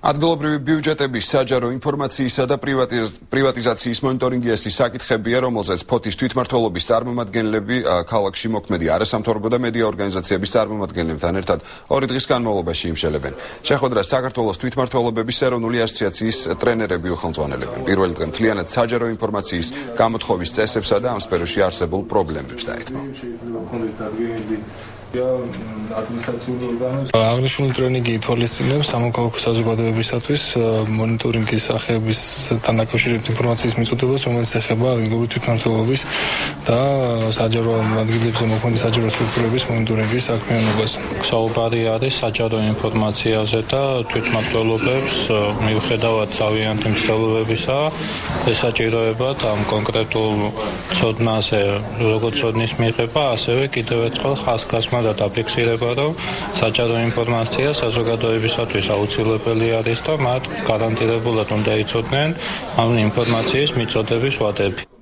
ადგილობრივი ბიუჯეტების საჯარო ინფორმაციისა და პრივატიზაციის მონიტორინგის საკითხებია, რომელზეც ფოთის თვითმმართველობის წარმომადგენლები ქალაქში მოქმედი არასამთავრობო და მედია ორგანიზაციების წარმომადგენლებთან ერთად 2 დღის განმავლობაში იმშელებენ. შეხვედრას საქართველოს თვითმმართველობების ეროვნული ასოციაციის ტრენერები უხელმძღვანელებენ. პირველი დღე მთლიანად საჯარო ინფორმაციის გამოთხოვის წესებსა და ამ სფეროში არსებულ პრობლემებს დაეთმო. აღნიშნული ტრენინგი ითვალისწინებს სამოქალაქო საზოგადოებისათვის მონიტორინგის სახეებისთან დაკავშირებით ინფორმაციის მიწოდებას, რომელიც ეხება ადგილობრივი თვითმმართველობის და საჯარო ადგილებზე მოქმედი საჯარო სტრუქტურების მონიტორინგის საქმიანობას. საუბარი არის საჯარო ინფორმაციაზე და თვითმმართველობებს მიუხედავად თავიანთი მცდელობებისა ესაჭიროებათ ამ კონკრეტულ ცოდნაზე, როგორც ცოდნის მიღება, ასევე კიდევ ერთხელ ხაზგასმა და დაფიქსირება, რომ საჯარო ინფორმაცია საზოგადოებისათვის აუცილებელი არის და მათ გარანტირებულად უნდა იცოდნენ ამ ინფორმაციის მიწოდების ვადები.